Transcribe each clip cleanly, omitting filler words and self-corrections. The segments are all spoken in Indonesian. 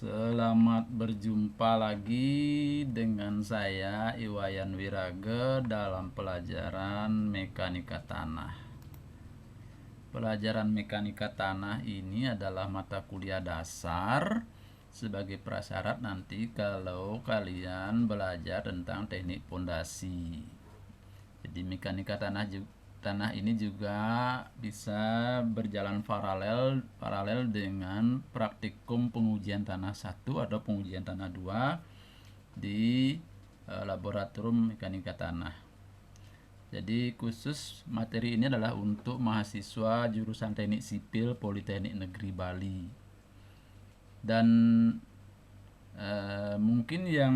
Selamat berjumpa lagi dengan saya Iwayan Wirage dalam pelajaran mekanika tanah. Pelajaran mekanika tanah ini adalah mata kuliah dasar sebagai prasyarat nanti kalau kalian belajar tentang teknik pondasi. Jadi mekanika tanah ini juga bisa berjalan paralel dengan praktikum pengujian tanah 1 atau pengujian tanah 2 di laboratorium mekanika tanah. Jadi khusus materi ini adalah untuk mahasiswa jurusan Teknik Sipil Politeknik Negeri Bali. Dan mungkin yang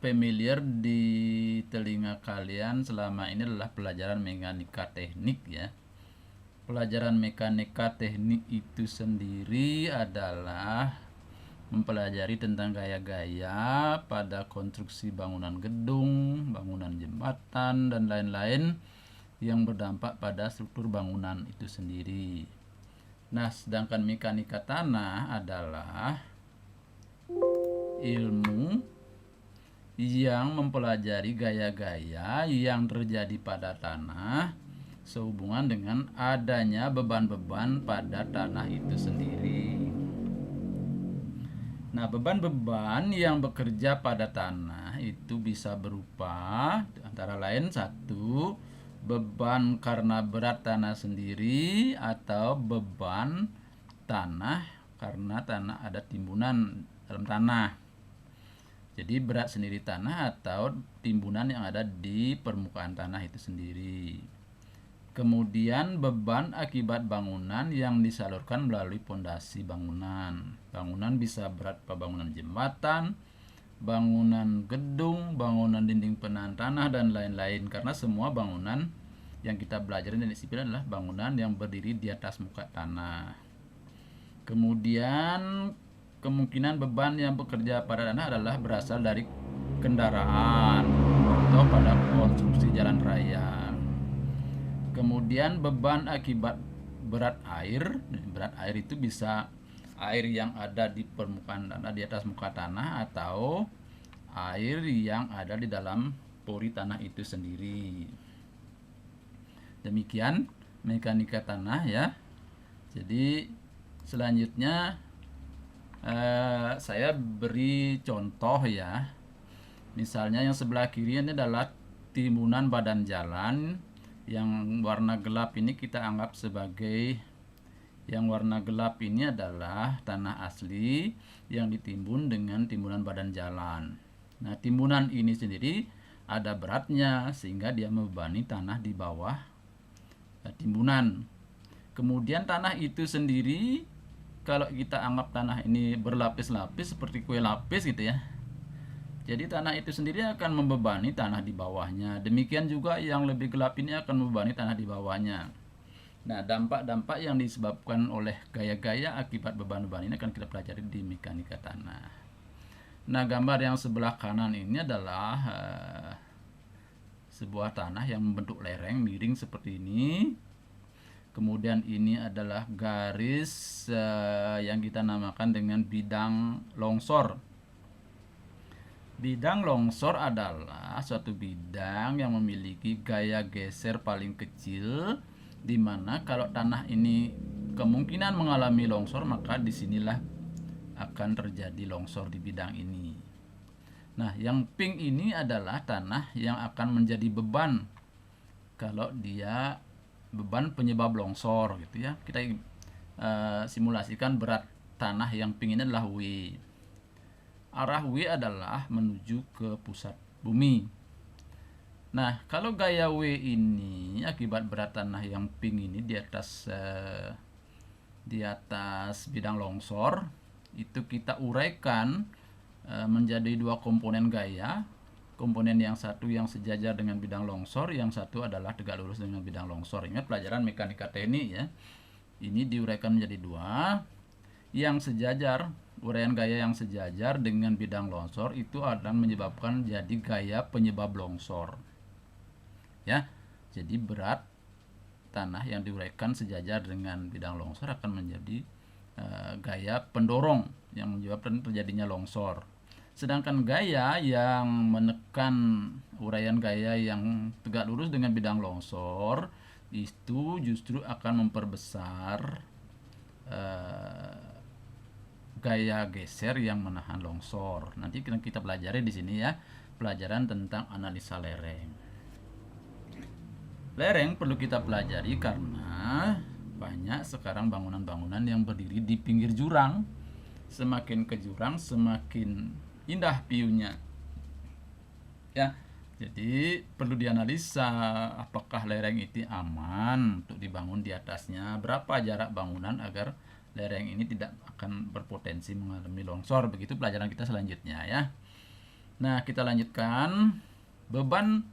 familiar di telinga kalian selama ini adalah pelajaran mekanika teknik ya. Pelajaran mekanika teknik itu sendiri adalah mempelajari tentang gaya-gaya pada konstruksi bangunan gedung, bangunan jembatan, dan lain-lain yang berdampak pada struktur bangunan itu sendiri. Nah, sedangkan mekanika tanah adalah ilmu yang mempelajari gaya-gaya yang terjadi pada tanah sehubungan dengan adanya beban-beban pada tanah itu sendiri. Nah, beban-beban yang bekerja pada tanah itu bisa berupa antara lain satu, beban karena berat tanah sendiri atau beban tanah karena tanah ada timbunan dalam tanah. Jadi berat sendiri tanah atau timbunan yang ada di permukaan tanah itu sendiri. Kemudian beban akibat bangunan yang disalurkan melalui pondasi bangunan. Bangunan bisa berat pada bangunan jembatan, bangunan gedung, bangunan dinding penahan tanah, dan lain-lain. Karena semua bangunan yang kita belajar di teknik sipil adalah bangunan yang berdiri di atas muka tanah. Kemudian kemungkinan beban yang bekerja pada tanah adalah berasal dari kendaraan atau pada konstruksi jalan raya. Kemudian beban akibat berat air. Berat air itu bisa air yang ada di permukaan tanah, di atas muka tanah, atau air yang ada di dalam pori tanah itu sendiri. Demikian mekanika tanah ya. Jadi selanjutnya saya beri contoh ya. Misalnya yang sebelah kiri ini adalah timbunan badan jalan. Yang warna gelap ini kita anggap sebagai, yang warna gelap ini adalah tanah asli yang ditimbun dengan timbunan badan jalan. Nah, timbunan ini sendiri ada beratnya sehingga dia membebani tanah di bawah timbunan. Kemudian tanah itu sendiri, kalau kita anggap tanah ini berlapis-lapis seperti kue lapis gitu ya. Jadi tanah itu sendiri akan membebani tanah di bawahnya. Demikian juga yang lebih gelap ini akan membebani tanah di bawahnya. Nah, dampak-dampak yang disebabkan oleh gaya-gaya akibat beban-beban ini akan kita pelajari di mekanika tanah. Nah, gambar yang sebelah kanan ini adalah sebuah tanah yang membentuk lereng miring seperti ini. Kemudian ini adalah garis yang kita namakan dengan bidang longsor. Bidang longsor adalah suatu bidang yang memiliki gaya geser paling kecil, di mana kalau tanah ini kemungkinan mengalami longsor, maka disinilah akan terjadi longsor di bidang ini. Nah, yang pink ini adalah tanah yang akan menjadi beban kalau dia beban penyebab longsor gitu ya. Kita simulasikan berat tanah yang pink ini adalah W. Arah W adalah menuju ke pusat bumi. Nah, kalau gaya W ini akibat berat tanah yang pink ini di atas bidang longsor, itu kita uraikan menjadi dua komponen gaya. Komponen yang satu yang sejajar dengan bidang longsor, yang satu adalah tegak lurus dengan bidang longsor. Ingat pelajaran mekanika teknik ya. Ini diuraikan menjadi dua. Yang sejajar, uraian gaya yang sejajar dengan bidang longsor itu akan menyebabkan jadi gaya penyebab longsor. Ya. Jadi berat tanah yang diuraikan sejajar dengan bidang longsor akan menjadi gaya pendorong yang menyebabkan terjadinya longsor. Sedangkan gaya yang menekan uraian gaya yang tegak lurus dengan bidang longsor itu justru akan memperbesar gaya geser yang menahan longsor. Nanti kita pelajari di sini ya, pelajaran tentang analisa lereng. Lereng perlu kita pelajari karena banyak sekarang bangunan-bangunan yang berdiri di pinggir jurang. Semakin ke jurang semakin indah view-nya. Ya, jadi perlu dianalisa apakah lereng itu aman untuk dibangun di atasnya, berapa jarak bangunan agar lereng ini tidak akan berpotensi mengalami longsor. Begitu pelajaran kita selanjutnya ya. Nah, kita lanjutkan beban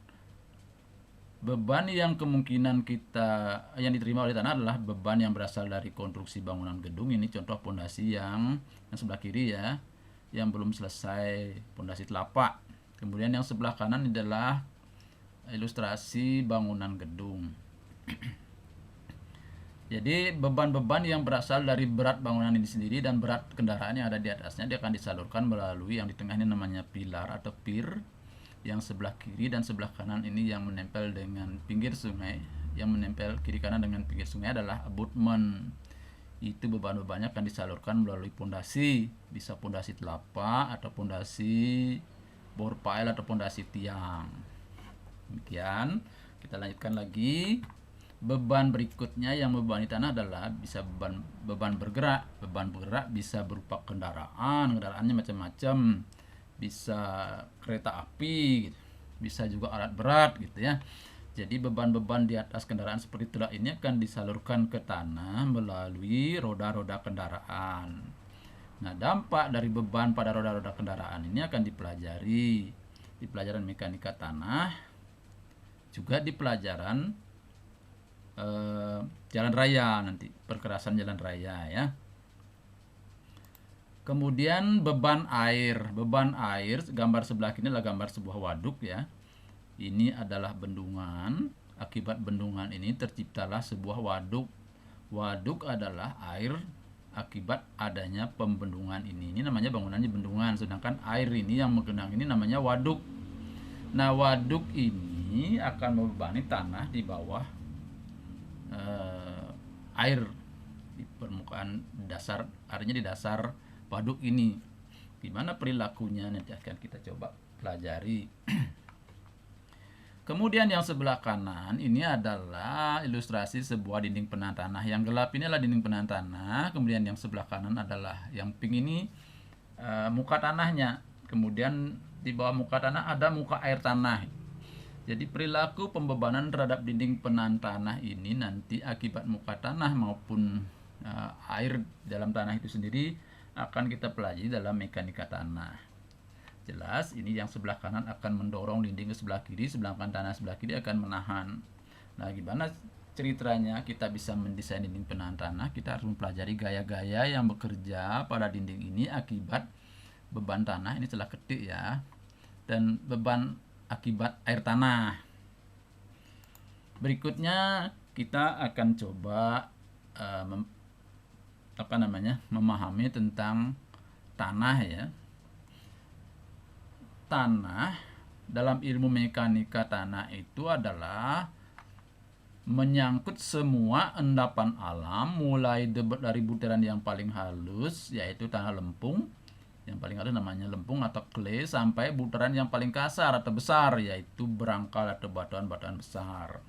yang kemungkinan yang diterima oleh tanah adalah beban yang berasal dari konstruksi bangunan gedung. Ini contoh pondasi yang sebelah kiri ya, yang belum selesai, pondasi telapak. Kemudian yang sebelah kanan adalah ilustrasi bangunan gedung. Jadi beban-beban yang berasal dari berat bangunan ini sendiri dan berat kendaraan yang ada di atasnya, dia akan disalurkan melalui yang di tengah ini namanya pilar atau pier, yang sebelah kiri dan sebelah kanan ini yang menempel dengan pinggir sungai, yang menempel kiri kanan dengan pinggir sungai adalah abutment. Itu beban-bebannya akan disalurkan melalui pondasi, bisa pondasi telapak atau pondasi bore pile atau pondasi tiang. Demikian, kita lanjutkan lagi. Beban berikutnya yang membebani tanah adalah bisa beban bergerak. Beban bergerak bisa berupa kendaraannya macam-macam, bisa kereta api gitu, bisa juga alat berat gitu ya. Jadi beban-beban di atas kendaraan seperti truk ini akan disalurkan ke tanah melalui roda-roda kendaraan. Nah, dampak dari beban pada roda-roda kendaraan ini akan dipelajari di pelajaran mekanika tanah, juga di pelajaran jalan raya nanti, perkerasan jalan raya ya. Kemudian beban air. Beban air, gambar sebelah kini adalah gambar sebuah waduk ya. Ini adalah bendungan. Akibat bendungan ini terciptalah sebuah waduk. Waduk adalah air akibat adanya pembendungan ini. Ini namanya bangunannya bendungan, sedangkan air ini yang menggenang ini namanya waduk. Nah, waduk ini akan membebani tanah di bawah air di permukaan dasar, artinya di dasar waduk ini. Gimana perilakunya nanti akan kita coba pelajari. Kemudian yang sebelah kanan ini adalah ilustrasi sebuah dinding penahan tanah. Yang gelap ini adalah dinding penahan tanah. Kemudian yang sebelah kanan adalah yang pink ini muka tanahnya. Kemudian di bawah muka tanah ada muka air tanah. Jadi perilaku pembebanan terhadap dinding penahan tanah ini nanti akibat muka tanah maupun air dalam tanah itu sendiri akan kita pelajari dalam mekanika tanah. Jelas ini yang sebelah kanan akan mendorong dinding ke sebelah kiri, sedangkan tanah sebelah kiri akan menahan. Nah, gimana ceritanya kita bisa mendesain dinding penahan tanah? Kita harus mempelajari gaya-gaya yang bekerja pada dinding ini akibat beban tanah, ini celah ketik ya, dan beban akibat air tanah. Berikutnya kita akan coba memahami tentang tanah ya. Tanah dalam ilmu mekanika tanah itu adalah menyangkut semua endapan alam, mulai dari butiran yang paling halus yaitu tanah lempung, yang paling halus namanya lempung atau clay, sampai butiran yang paling kasar atau besar yaitu berangkal atau batuan-batuan besar.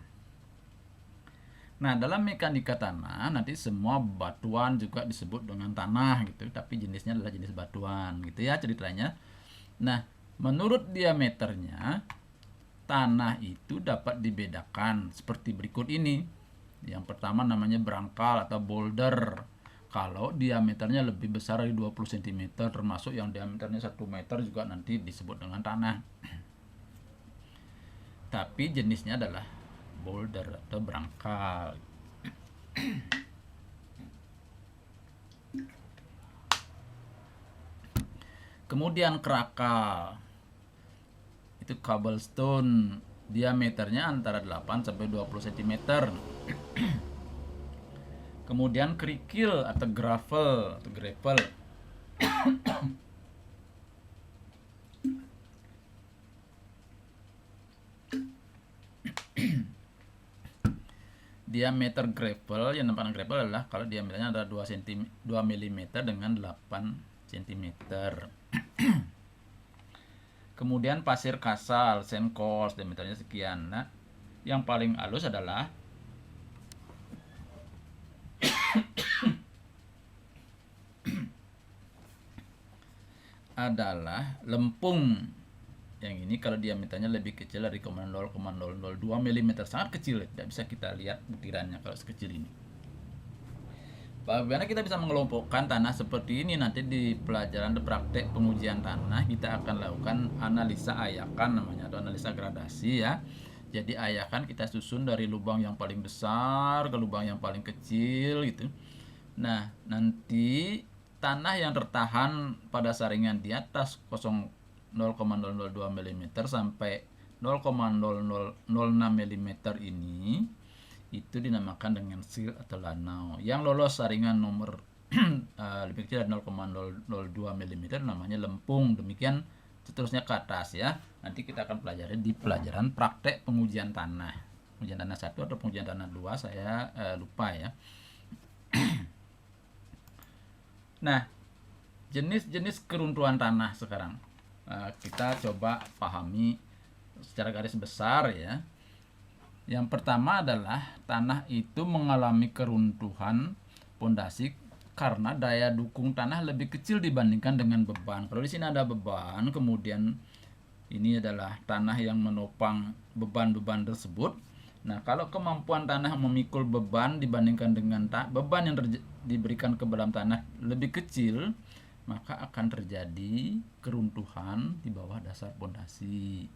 Nah, dalam mekanika tanah nanti semua batuan juga disebut dengan tanah gitu, tapi jenisnya adalah jenis batuan gitu ya ceritanya. Nah, menurut diameternya tanah itu dapat dibedakan seperti berikut ini. Yang pertama namanya berangkal atau boulder. Kalau diameternya lebih besar dari 20 cm, termasuk yang diameternya 1 meter juga nanti disebut dengan tanah. Tapi jenisnya adalah boulder atau berangkal. Kemudian krakal. Itu cobblestone, diameternya antara 8 sampai 20 cm. Kemudian kerikil atau gravel. Diameter gravel, yang nampak gravel adalah kalau diameternya ada 2 mm dengan 8 cm. Kemudian pasir kasal, sand coarse, diameternya sekian. Nah, yang paling halus adalah lempung. Yang ini kalau diameternya lebih kecil dari 0,002 mm, sangat kecil, tidak bisa kita lihat butirannya kalau sekecil ini. Bagaimana kita bisa mengelompokkan tanah seperti ini? Nanti di pelajaran praktek pengujian tanah kita akan lakukan analisa ayakan namanya, atau analisa gradasi ya. Jadi ayakan kita susun dari lubang yang paling besar ke lubang yang paling kecil gitu. Nah, nanti tanah yang tertahan pada saringan di atas 0,002 mm sampai 0,0006 mm ini itu dinamakan dengan sil atau lanau. Yang lolos saringan nomor lebih kecil dari 0,002 mm namanya lempung. Demikian seterusnya ke atas ya. Nanti kita akan pelajari di pelajaran praktek pengujian tanah. Pengujian tanah 1 atau pengujian tanah 2 saya lupa ya. Nah, jenis-jenis keruntuhan tanah sekarang kita coba pahami secara garis besar ya. Yang pertama adalah tanah itu mengalami keruntuhan pondasi karena daya dukung tanah lebih kecil dibandingkan dengan beban. Kalau di sini ada beban, kemudian ini adalah tanah yang menopang beban-beban tersebut. Nah, kalau kemampuan tanah memikul beban dibandingkan dengan beban yang diberikan ke dalam tanah lebih kecil, maka akan terjadi keruntuhan di bawah dasar pondasi.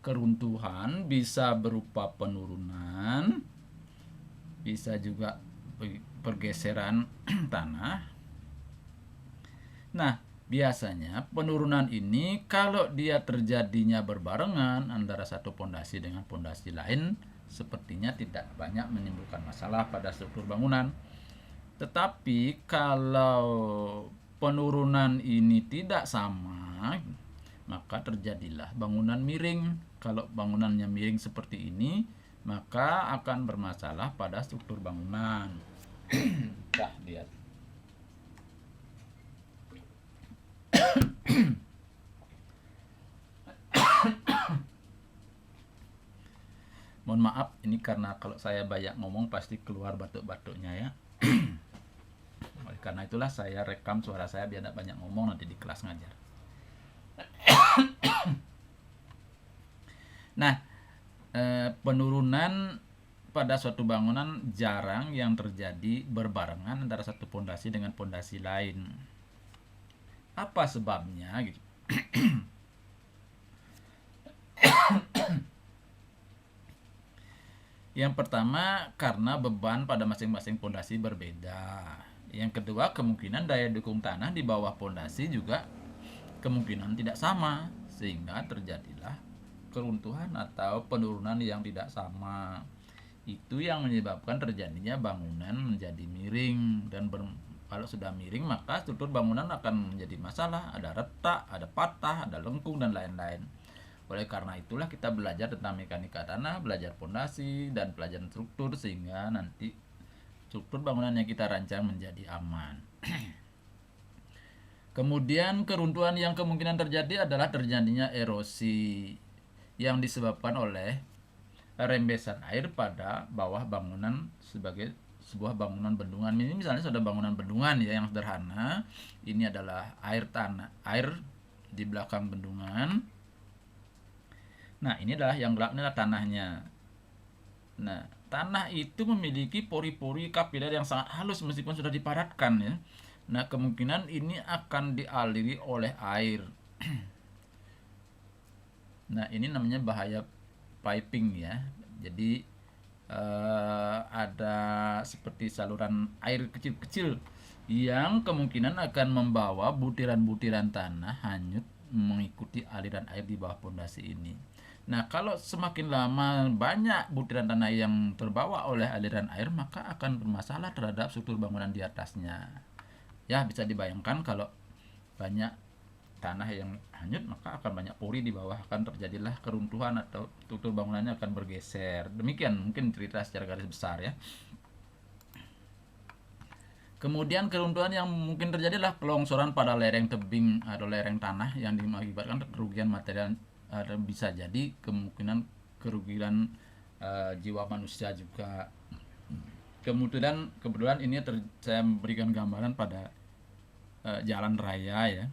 Keruntuhan bisa berupa penurunan, bisa juga pergeseran tanah. Nah, biasanya penurunan ini kalau dia terjadinya berbarengan antara satu pondasi dengan pondasi lain, sepertinya tidak banyak menimbulkan masalah pada struktur bangunan. Tetapi kalau penurunan ini tidak sama, maka terjadilah bangunan miring. Kalau bangunannya miring seperti ini, maka akan bermasalah pada struktur bangunan. Dah, lihat. Mohon maaf, ini karena kalau saya banyak ngomong pasti keluar batuk-batuknya ya. Oleh karena itulah saya rekam suara saya biar tidak banyak ngomong nanti di kelas ngajar. Nah, penurunan pada suatu bangunan jarang yang terjadi berbarengan antara satu pondasi dengan pondasi lain. Apa sebabnya gitu? Yang pertama, karena beban pada masing-masing pondasi berbeda. Yang kedua, kemungkinan daya dukung tanah di bawah pondasi juga kemungkinan tidak sama, sehingga terjadilah keruntuhan atau penurunan yang tidak sama. Itu yang menyebabkan terjadinya bangunan menjadi miring, dan kalau sudah miring maka struktur bangunan akan menjadi masalah, ada retak, ada patah, ada lengkung dan lain-lain. Oleh karena itulah kita belajar tentang mekanika tanah, belajar pondasi dan pelajaran struktur sehingga nanti struktur bangunan yang kita rancang menjadi aman. Kemudian keruntuhan yang kemungkinan terjadi adalah terjadinya erosi yang disebabkan oleh rembesan air pada bawah bangunan sebagai sebuah bangunan bendungan. Ini misalnya sudah bangunan bendungan ya yang sederhana. Ini adalah air di belakang bendungan. Nah, ini adalah yang gelap, ini adalah tanahnya. Nah, tanah itu memiliki pori-pori kapiler yang sangat halus meskipun sudah dipadatkan ya. Nah, kemungkinan ini akan dialiri oleh air. Nah, ini namanya bahaya piping ya. Jadi ada seperti saluran air kecil-kecil yang kemungkinan akan membawa butiran-butiran tanah hanyut mengikuti aliran air di bawah pondasi ini. Nah, kalau semakin lama banyak butiran tanah yang terbawa oleh aliran air, maka akan bermasalah terhadap struktur bangunan di atasnya. Ya, bisa dibayangkan kalau banyak tanah yang hanyut, maka akan banyak pori di bawah, akan terjadilah keruntuhan atau struktur bangunannya akan bergeser. Demikian mungkin cerita secara garis besar ya. Kemudian keruntuhan yang mungkin terjadi adalah kelongsoran pada lereng tebing atau lereng tanah yang mengakibatkan kerugian material, bisa jadi kemungkinan kerugian jiwa manusia juga. Kebetulan ini saya memberikan gambaran pada jalan raya ya.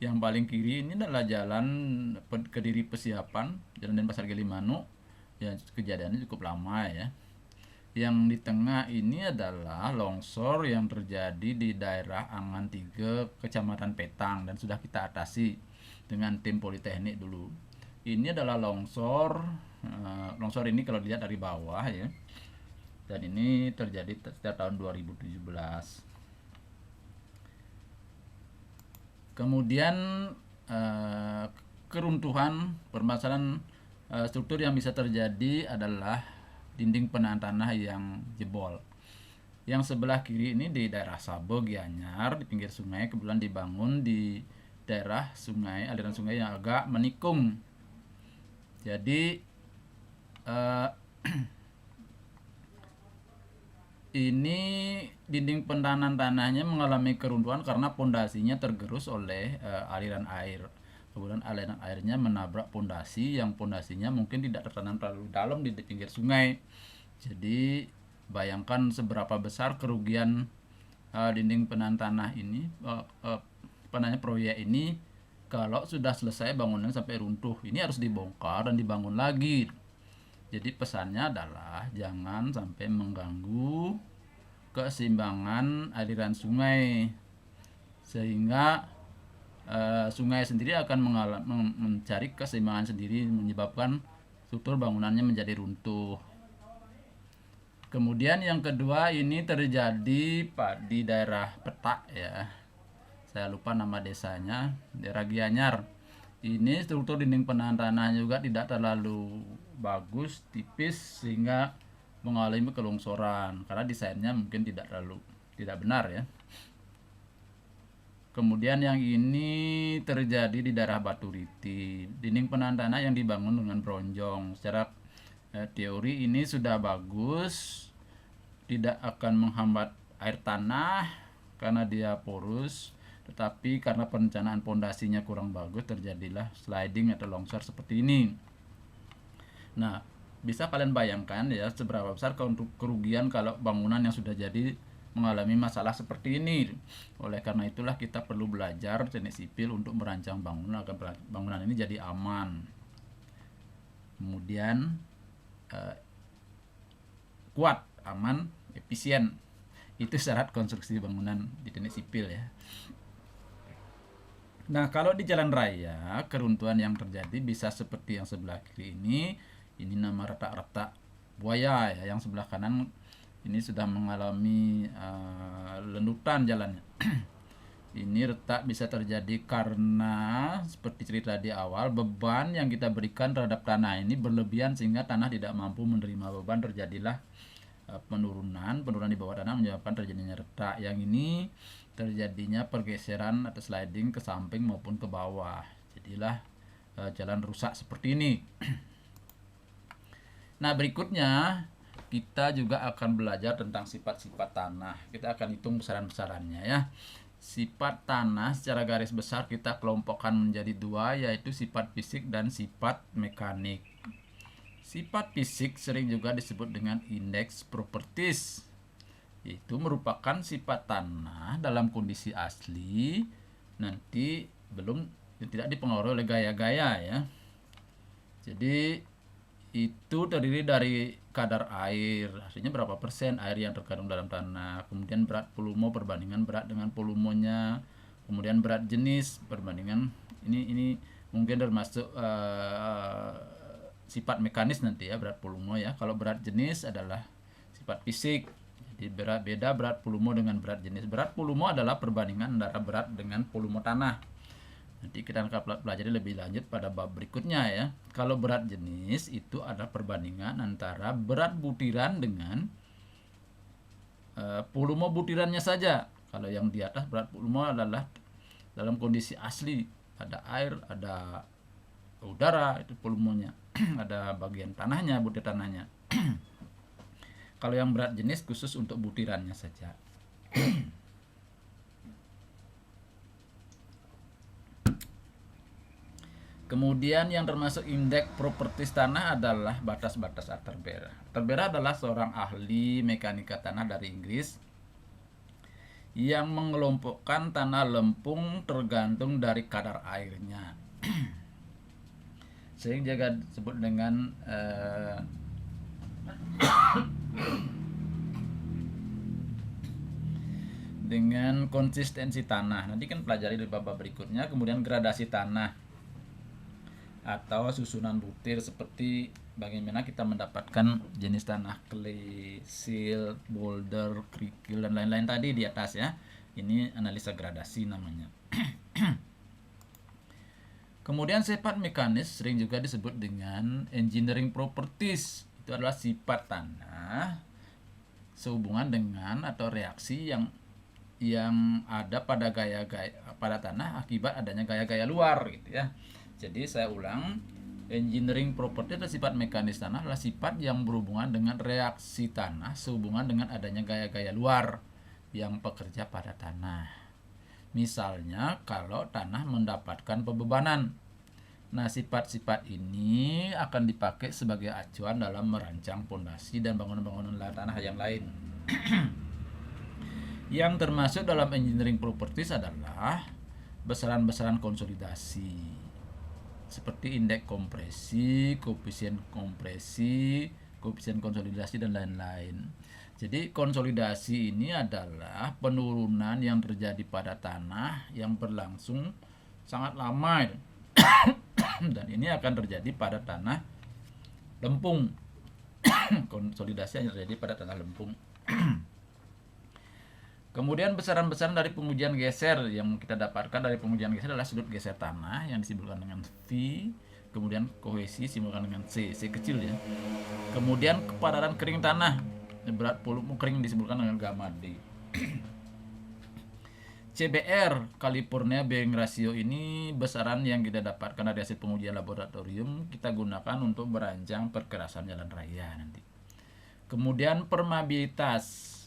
Yang paling kiri ini adalah jalan Kediri Pesiapan, Jalan Denpasar Gilimanuk. Ya, kejadiannya cukup lama ya. Yang di tengah ini adalah longsor yang terjadi di daerah Angan 3, Kecamatan Petang, dan sudah kita atasi dengan tim Politeknik dulu. Ini adalah longsor. Longsor ini kalau dilihat dari bawah ya. Dan ini terjadi sejak tahun 2017. Kemudian keruntuhan, permasalahan struktur yang bisa terjadi adalah dinding penahan tanah yang jebol. Yang sebelah kiri ini di daerah Sabo, Gianyar, di pinggir sungai, kebetulan dibangun di daerah sungai, aliran sungai yang agak menikung. Jadi ini dinding penahan tanahnya mengalami keruntuhan karena pondasinya tergerus oleh aliran air. Kemudian aliran airnya menabrak pondasi yang pondasinya mungkin tidak tertanam terlalu dalam di pinggir sungai. Jadi bayangkan seberapa besar kerugian dinding penahan tanah ini, proyek ini kalau sudah selesai bangunan sampai runtuh. Ini harus dibongkar dan dibangun lagi. Jadi pesannya adalah jangan sampai mengganggu keseimbangan aliran sungai, sehingga sungai sendiri akan mencari keseimbangan sendiri, menyebabkan struktur bangunannya menjadi runtuh. Kemudian yang kedua ini terjadi di daerah Petak ya. Saya lupa nama desanya, daerah Gianyar. Ini struktur dinding penahan tanahnya juga tidak terlalu bagus, tipis, sehingga mengalami kelongsoran karena desainnya mungkin tidak benar ya. Kemudian yang ini terjadi di daerah Baturiti, dinding penahan tanah yang dibangun dengan bronjong. Secara teori ini sudah bagus, tidak akan menghambat air tanah karena dia porus, tetapi karena perencanaan pondasinya kurang bagus, terjadilah sliding atau longsor seperti ini. Nah, bisa kalian bayangkan ya seberapa besar kerugian kalau bangunan yang sudah jadi mengalami masalah seperti ini. Oleh karena itulah kita perlu belajar teknik sipil untuk merancang bangunan agar bangunan ini jadi aman, kemudian kuat, aman, efisien. Itu syarat konstruksi bangunan di teknik sipil ya. Nah, kalau di jalan raya, keruntuhan yang terjadi bisa seperti yang sebelah kiri ini. Ini nama retak-retak buaya ya. Yang sebelah kanan ini sudah mengalami lendutan jalannya. Ini retak bisa terjadi karena seperti cerita di awal, beban yang kita berikan terhadap tanah ini berlebihan sehingga tanah tidak mampu menerima beban, terjadilah penurunan di bawah tanah menyebabkan terjadinya retak. Yang ini terjadinya pergeseran atau sliding ke samping maupun ke bawah. Jadilah jalan rusak seperti ini. Nah, berikutnya kita juga akan belajar tentang sifat-sifat tanah. Kita akan hitung besaran-besarannya ya. Sifat tanah secara garis besar kita kelompokkan menjadi dua, yaitu sifat fisik dan sifat mekanik. Sifat fisik sering juga disebut dengan indeks properties. Itu merupakan sifat tanah dalam kondisi asli, nanti tidak dipengaruhi oleh gaya-gaya ya. Jadi itu terdiri dari kadar air, artinya berapa persen air yang terkandung dalam tanah, kemudian berat volume perbandingan berat dengan volumenya, kemudian berat jenis perbandingan ini mungkin termasuk sifat mekanis nanti ya, berat volume ya. Kalau berat jenis adalah sifat fisik. Jadi beda berat volume dengan berat jenis. Berat volume adalah perbandingan antara berat dengan volume tanah. Nanti kita akan pelajari lebih lanjut pada bab berikutnya ya. Kalau berat jenis itu adalah perbandingan antara berat butiran dengan volume butirannya saja. Kalau yang di atas berat volume adalah dalam kondisi asli, ada air, ada udara, itu volumenya. Ada bagian tanahnya, butir tanahnya. Kalau yang berat jenis khusus untuk butirannya saja. Kemudian yang termasuk indeks propertis tanah adalah batas-batas Attenborough. Attenborough adalah seorang ahli mekanika tanah dari Inggris yang mengelompokkan tanah lempung tergantung dari kadar airnya. Sehingga juga disebut dengan dengan konsistensi tanah. Nanti kan pelajari di bab berikutnya. Kemudian gradasi tanah atau susunan butir, seperti bagaimana kita mendapatkan jenis tanah clay, silt, boulder, kerikil dan lain-lain tadi di atas ya. Ini analisa gradasi namanya. Kemudian sifat mekanis sering juga disebut dengan engineering properties. Itu adalah sifat tanah sehubungan dengan atau reaksi yang ada pada gaya-gaya pada tanah akibat adanya gaya-gaya luar gitu ya. Jadi saya ulang, engineering property atau sifat mekanis tanah adalah sifat yang berhubungan dengan reaksi tanah sehubungan dengan adanya gaya-gaya luar yang bekerja pada tanah. Misalnya kalau tanah mendapatkan pembebanan. Nah, sifat-sifat ini akan dipakai sebagai acuan dalam merancang pondasi dan bangunan-bangunan tanah yang lain. Yang termasuk dalam engineering properties adalah besaran-besaran konsolidasi, seperti indeks kompresi, koefisien konsolidasi dan lain-lain. Jadi konsolidasi ini adalah penurunan yang terjadi pada tanah yang berlangsung sangat lama dan ini akan terjadi pada tanah lempung. Konsolidasi yang terjadi pada tanah lempung. Kemudian besaran-besaran dari pengujian geser yang kita dapatkan dari pengujian geser adalah sudut geser tanah yang disimbolkan dengan V, kemudian kohesi disimbolkan dengan C kecil ya. Kemudian kepadatan kering tanah, berat volume kering disimbolkan dengan gamma D. CBR, California Bearing Ratio, ini besaran yang kita dapatkan dari hasil pengujian laboratorium, kita gunakan untuk merancang perkerasan jalan raya nanti. Kemudian permeabilitas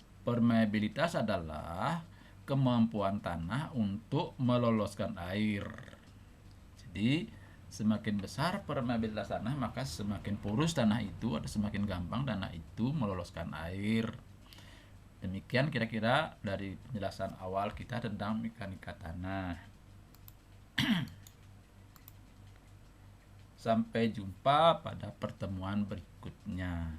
adalah kemampuan tanah untuk meloloskan air. Jadi semakin besar permeabilitas tanah, maka semakin porus tanah itu atau semakin gampang tanah itu meloloskan air. Demikian kira-kira dari penjelasan awal kita tentang mekanika tanah. Sampai jumpa pada pertemuan berikutnya.